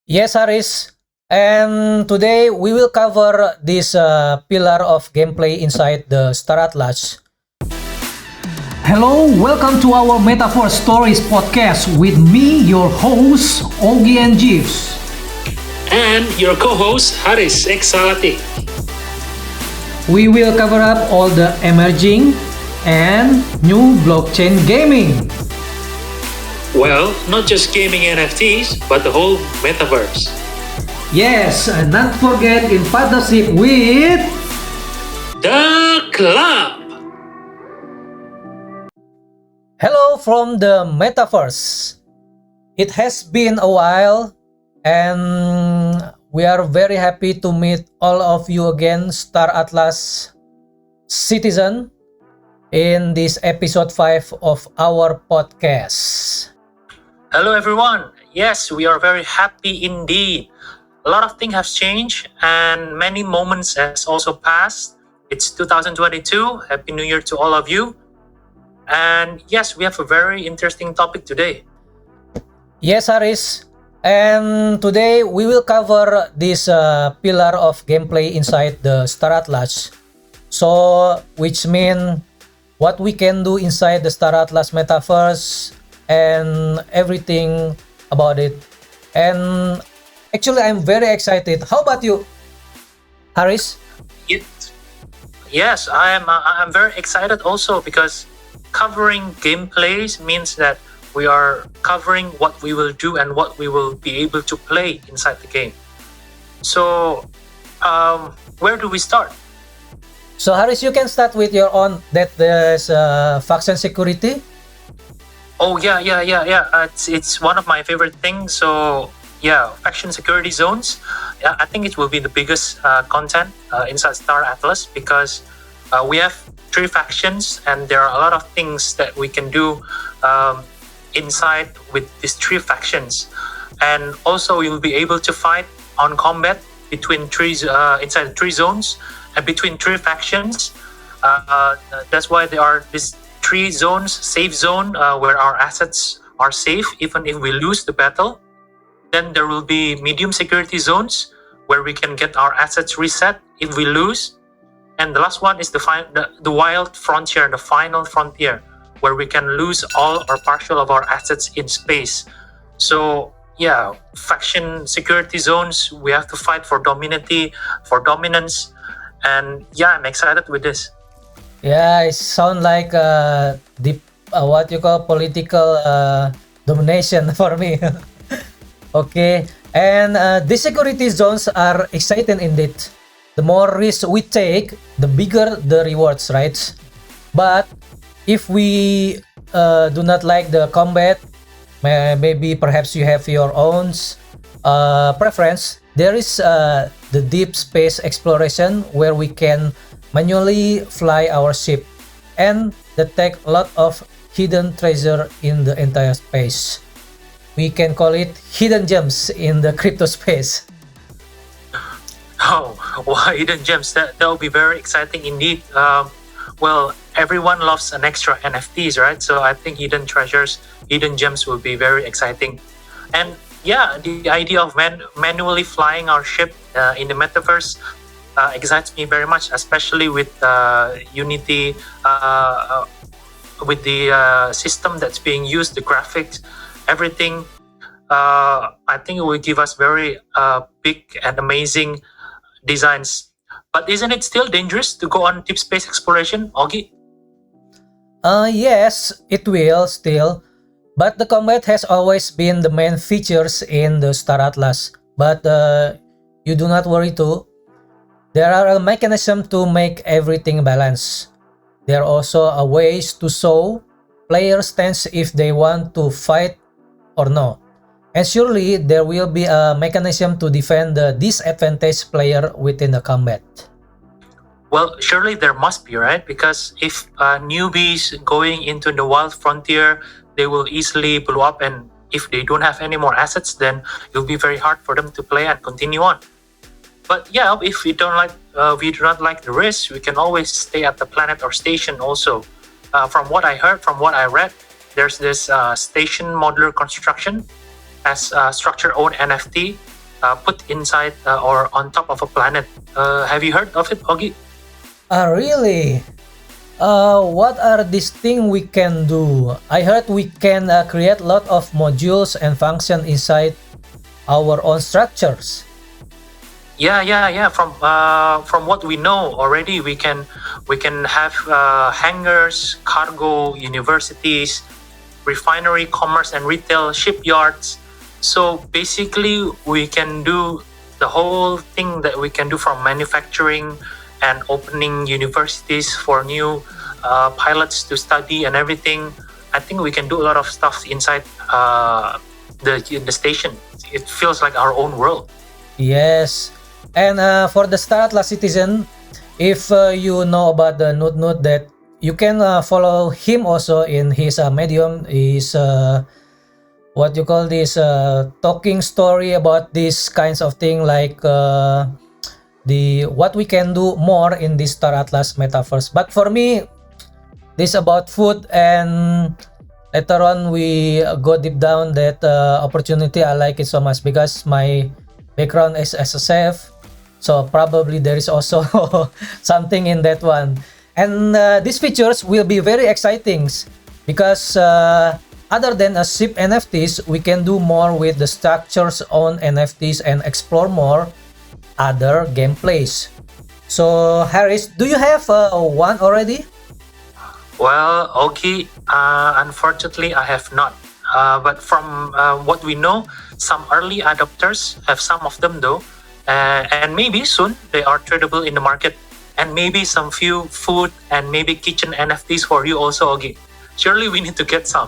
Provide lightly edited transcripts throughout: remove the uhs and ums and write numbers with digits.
Yes, Haris. And today we will cover this pillar of gameplay inside the Star Atlas. Hello, welcome to our Metaverse Stories podcast with me, your host, Ogie and Jeeves. And your co-host Haris Exalati. We will cover up all the emerging and new blockchain gaming. Well, not just gaming NFTs, but the whole metaverse. Yes, and not forget in partnership with The Club! Hello from the Metaverse. It has been a while and we are very happy to meet all of you again, Star Atlas citizen, in this episode 5 of our podcast. Hello everyone. Yes, we are very happy indeed. A lot of things have changed and many moments has also passed. It's 2022. Happy New Year to all of you. And yes, we have a very interesting topic today. Yes, Haris. And today we will cover this pillar of gameplay inside the Star Atlas. So, which mean what we can do inside the Star Atlas Metaverse and everything about it. And actually, I'm very excited. How about you, Haris? Yes, I'm very excited also because covering gameplays means that we are covering what we will do and what we will be able to play inside the game. So, where do we start? So, Haris, you can start with your own. That there's faction security. Oh yeah. It's one of my favorite things. So yeah, faction security zones. Yeah, I think it will be the biggest content inside Star Atlas because we have 3 factions and there are a lot of things that we can do inside with these 3 factions, and also we will be able to fight on combat between inside the 3 zones and between 3 factions. That's why there are these 3 zones: safe zone where our assets are safe even if we lose the battle. Then there will be medium security zones where we can get our assets reset if we lose. And the last one is the wild frontier, the final frontier, where we can lose all or partial of our assets in space. So yeah, faction security zones, we have to fight for dominance. And yeah, I'm excited with this. Yeah, it sounds like the what you call political domination for me. Okay, and the security zones are exciting indeed. The more risk we take, the bigger the rewards, right? But if we do not like the combat, maybe perhaps you have your own preference. There is the deep space exploration where we can manually fly our ship and detect a lot of hidden treasure in the entire space. We can call it hidden gems in the crypto space. Oh, wow, hidden gems. That will be very exciting indeed. Well, everyone loves an extra NFTs, right? So I think hidden treasures, hidden gems will be very exciting. And yeah, the idea of manually flying our ship in the metaverse excites me very much, especially with Unity, with the system that's being used, the graphics, everything. I think it will give us very big and amazing designs. But isn't it still dangerous to go on deep space exploration, Ogie? Yes, it will still. But the combat has always been the main features in the Star Atlas. But you do not worry too. There are a mechanism to make everything balance. There are also a ways to show players' stance if they want to fight or no. And surely there will be a mechanism to defend the disadvantaged player within the combat. Well, surely there must be, right? Because if newbies going into the wild frontier, they will easily blow up, and if they don't have any more assets, then it will be very hard for them to play and continue on. But yeah, if we do not like the risk, we can always stay at the planet or station also. From what I heard, from what I read, there's this station modular construction as structure own NFT put inside or on top of a planet. Have you heard of it, Ogie? Really? What are these things we can do? I heard we can create lot of modules and function inside our own structures. Yeah. From what we know already, we can have hangars, cargo, universities, refinery, commerce and retail, shipyards. So basically, we can do the whole thing that we can do from manufacturing and opening universities for new pilots to study and everything. I think we can do a lot of stuff inside the station. It feels like our own world. Yes. And for the Star Atlas citizen, if you know about the Nut that you can follow him also in his medium, his what you call this talking story about these kinds of thing, like the what we can do more in this Star Atlas Metaverse. But for me, this about food, and later on we go deep down that opportunity. I like it so much because my background is as a chef, so probably there is also something in that one. And these features will be very exciting because other than a ship NFTs, we can do more with the structures on NFTs and explore more other gameplays. So Harris, do you have one already? Well, okay. Unfortunately, I have not. But from what we know, some early adopters have some of them though, and maybe soon they are tradable in the market. And maybe some few food and maybe kitchen NFTs for you also, Ogie. Surely we need to get some.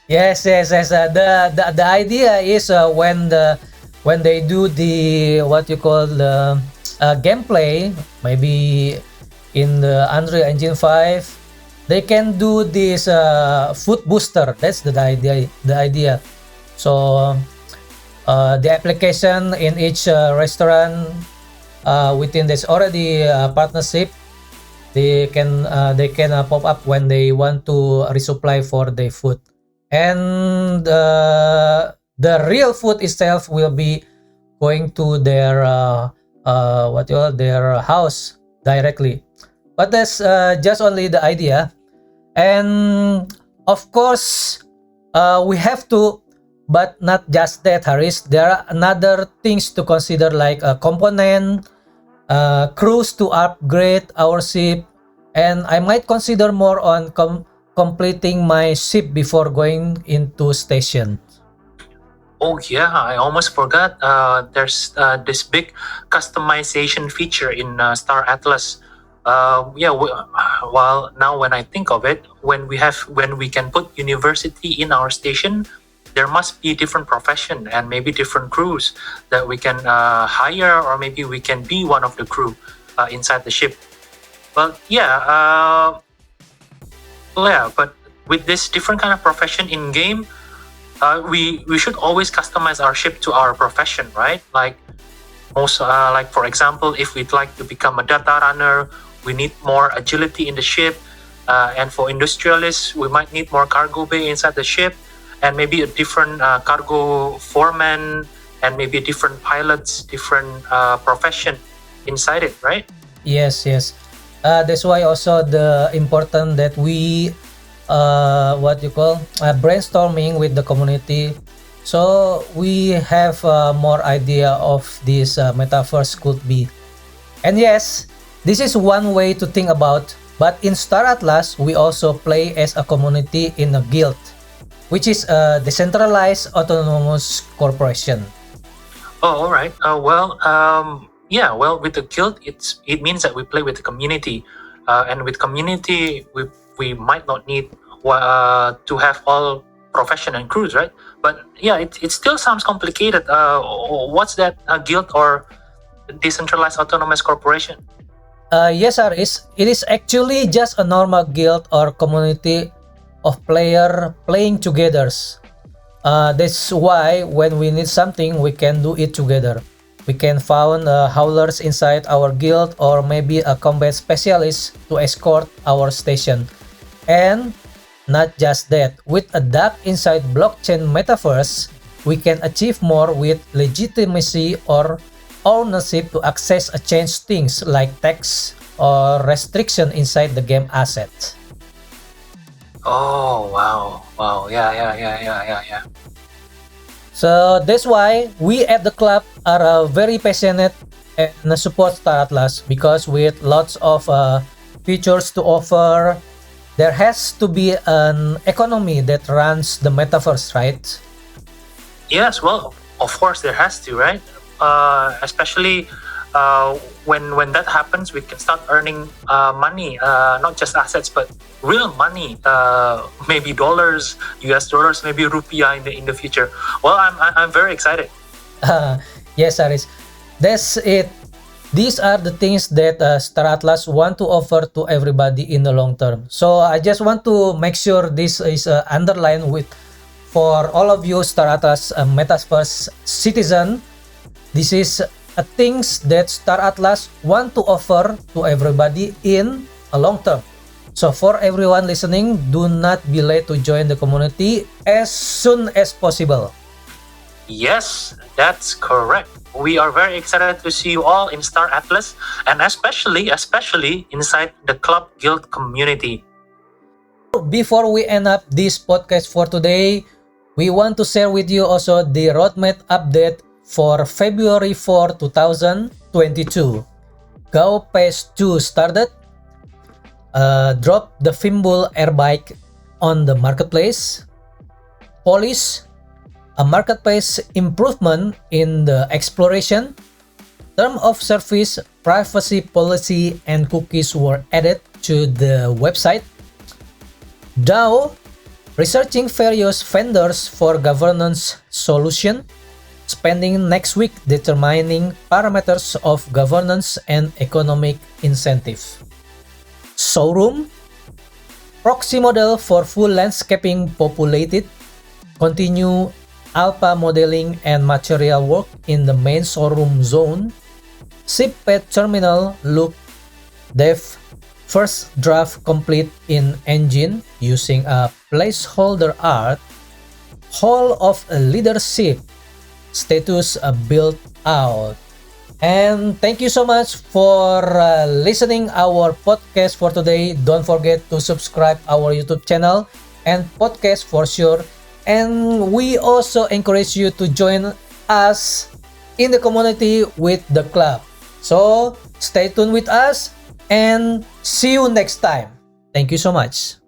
Yes. The idea is when they do the what you call the gameplay, maybe in the Unreal Engine 5, they can do this food booster. That's the idea. So the application in each restaurant within this already partnership, they can pop up when they want to resupply for their food, and the real food itself will be going to their their house directly. But that's just only the idea. And of course, we have to, but not just that, Harris. There are another things to consider, like a component, crews to upgrade our ship, and I might consider more on completing my ship before going into station. Oh yeah, I almost forgot. There's this big customization feature in Star Atlas. Well, now when I think of it, when we can put university in our station, there must be different profession and maybe different crews that we can hire, or maybe we can be one of the crew inside the ship. Well, but with this different kind of profession in game, we should always customize our ship to our profession, right? Like like for example, if we'd like to become a data runner, we need more agility in the ship, and for industrialists, we might need more cargo bay inside the ship, and maybe a different cargo foreman, and maybe different pilots, different profession inside it, right? Yes. That's why also the important that we brainstorming with the community, so we have more idea of this metaverse could be. And yes, this is one way to think about, but in Star Atlas we also play as a community in a guild, which is a decentralized autonomous corporation. Oh, all right. With the guild, it means that we play with the community, and with community, we might not need to have all profession and crews, right? But yeah, it still sounds complicated. What's that guild or decentralized autonomous corporation? Yes, Aris. It is actually just a normal guild or community of player playing together. That's why when we need something, we can do it together. We can found howlers inside our guild, or maybe a combat specialist to escort our station. And not just that, with a dock inside blockchain metaverse, we can achieve more with legitimacy or ownership to access a change things like tax or restriction inside the game asset. Oh, wow. Wow. Yeah. So that's why we at the club are very passionate and support Star Atlas, because with lots of features to offer, there has to be an economy that runs the metaverse, right? Yes, well, of course there has to, right? Especially when that happens, we can start earning money, not just assets, but real money. Maybe dollars, US dollars, maybe rupiah in the future. Well, I'm very excited. Yes, Aris. That's it. These are the things that Star Atlas want to offer to everybody in the long term. So I just want to make sure this is underlined with for all of you Star Atlas Metaverse citizen. This is things that Star Atlas want to offer to everybody in a long term. So for everyone listening, do not be late to join the community as soon as possible. Yes, that's correct. We are very excited to see you all in Star Atlas, and especially inside the Club Guild community. Before we end up this podcast for today, we want to share with you also the roadmap update for February 4, 2022. Go Phase 2 started. Drop the Fimbul Airbike on the marketplace. Polish a marketplace improvement in the exploration. Term of service, privacy policy, and cookies were added to the website. DAO researching various vendors for governance solution. Spending next week determining parameters of governance and economic incentive. Showroom proxy model for full landscaping populated. Continue alpha modeling and material work in the main showroom zone. Shipment terminal look dev. First draft complete in engine using a placeholder art. Hall of leadership status built out. And thank you so much for listening our podcast for today. Don't forget to subscribe our YouTube channel and podcast for sure. And we also encourage you to join us in the community with the club. So stay tuned with us and see you next time. Thank you so much.